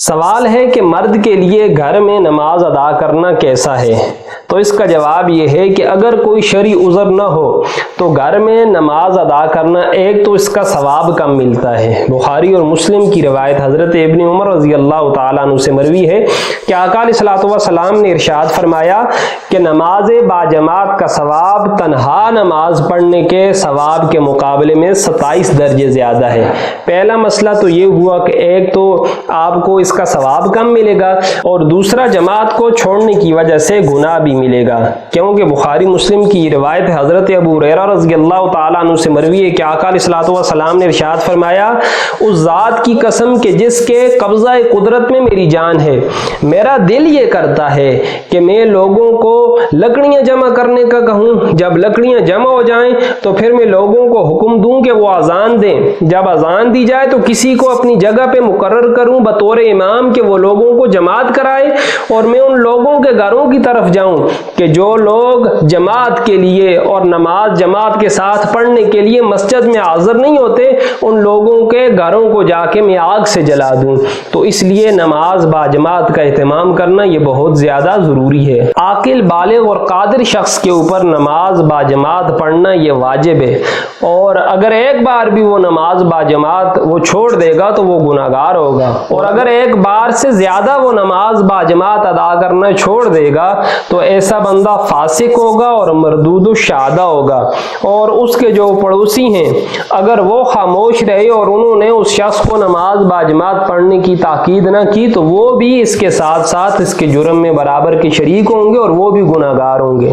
سوال ہے کہ مرد کے لیے گھر میں نماز ادا کرنا کیسا ہے؟ تو اس کا جواب یہ ہے کہ اگر کوئی شرعی عذر نہ ہو تو گھر میں نماز ادا کرنا، ایک تو اس کا ثواب کم ملتا ہے۔ بخاری اور مسلم کی روایت حضرت ابن عمر رضی اللہ تعالیٰ عنہ سے مروی ہے کہ آقا علیہ الصلوۃ والسلام نے ارشاد فرمایا کہ نماز باجماعت کا ثواب تنہا نماز پڑھنے کے ثواب کے مقابلے میں 27 درجے زیادہ ہے۔ پہلا مسئلہ تو یہ ہوا کہ ایک تو آپ کو اس کا ثواب کم ملے گا، اور دوسرا جماعت کو چھوڑنے کی وجہ سے گناہ بھی ملے گا، کیونکہ بخاری مسلم کی روایت حضرت ابو ہریرہ رضی اللہ تعالیٰ عنہ سے مروی ہے کہ آقا علیہ الصلوۃ والسلام نے ارشاد فرمایا، اس ذات کی قسم کہ جس کے قبضہ قدرت میں میری جان ہے، میرا دل یہ کرتا ہے کہ میں لوگوں کو لکڑیاں جمع کرنے کا کہوں، جب لکڑیاں جمع ہو جائیں تو پھر میں لوگوں کو حکم دوں کہ وہ اذان دیں، جب اذان دی جائے تو کسی کو اپنی جگہ پہ مقرر کروں بطور امام کہ وہ لوگوں کو جماعت کرائے، اور میں ان لوگوں کے گھروں کی طرف جاؤں کہ جو لوگ جماعت کے لیے اور نماز جماعت کے ساتھ پڑھنے کے لیے مسجد میں حاضر نہیں ہوتے، ان لوگوں کے گھروں کو جا کے میں آگ سے جلا دوں۔ تو اس لیے نماز باجماعت کا اہتمام کرنا یہ بہت زیادہ ضروری ہے۔ عاقل بالغ اور قادر شخص کے اوپر نماز باجماعت پڑھنا یہ واجب ہے، اور اگر ایک بار بھی وہ نماز باجماعت وہ چھوڑ دے گا تو وہ گناہگار ہوگا، اور اگر ایک بار سے زیادہ وہ نماز باجماعت ادا کرنا چھوڑ دے گا تو ایسا بندہ فاسق ہوگا اور مردود الشہادہ ہوگا، اور اس کے جو پڑوسی ہیں اگر وہ خاموش رہے اور انہوں نے اس شخص کو نماز باجماعت پڑھنے کی تاکید نہ کی تو وہ بھی اس کے ساتھ ساتھ اس کے جرم میں برابر کے شریک ہوں گے اور وہ بھی گناہگار ہوں گے۔